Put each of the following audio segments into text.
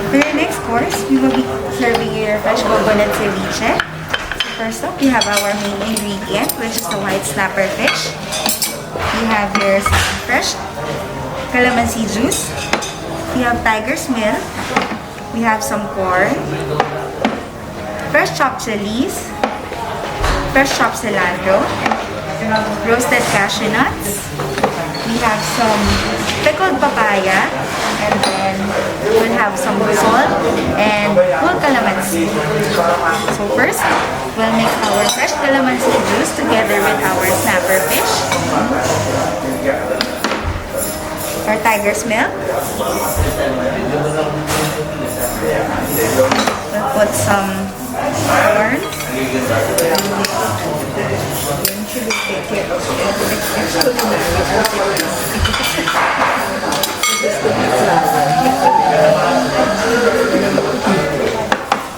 For your next course, we will be serving your fresh coconut ceviche. So first up, we have our main ingredient, which is the white snapper fish. We have your fresh calamansi juice. We have tiger's milk. We have some corn, fresh chopped chilies, fresh chopped cilantro, roasted cashew nuts. We have some pickled papaya, and then we'll have some salt and whole calamansi. So first, we'll mix our fresh calamansi juice together with our snapper fish, our tiger's milk. We'll put some corn.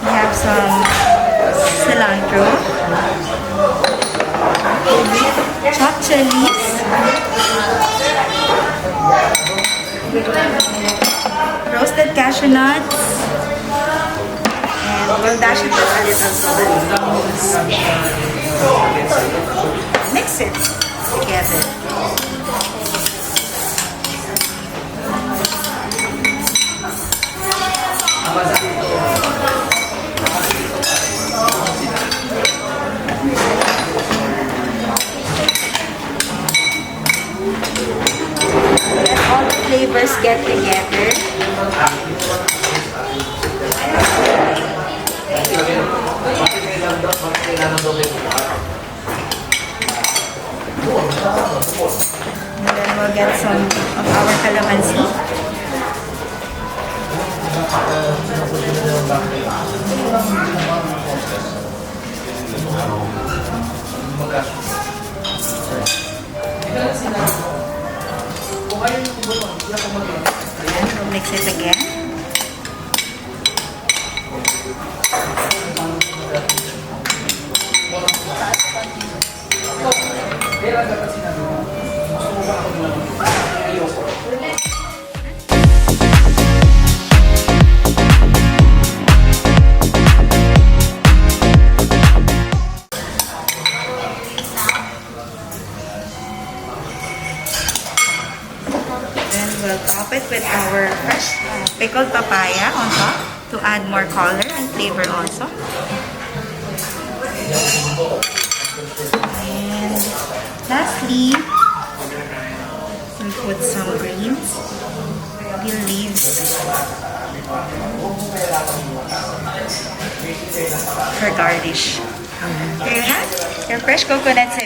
We have some cilantro, chopped chilies, roasted cashew nuts, and we'll dash it with a little salt. Mix it together. Let all the flavors get together. And then we'll get some of our calamansi. And we'll mix it again. We'll top it with our fresh pickled papaya on top to add more color and flavor also. And lastly, we'll put some greens, peel leaves for garnish. There you have your fresh coconut ceviche.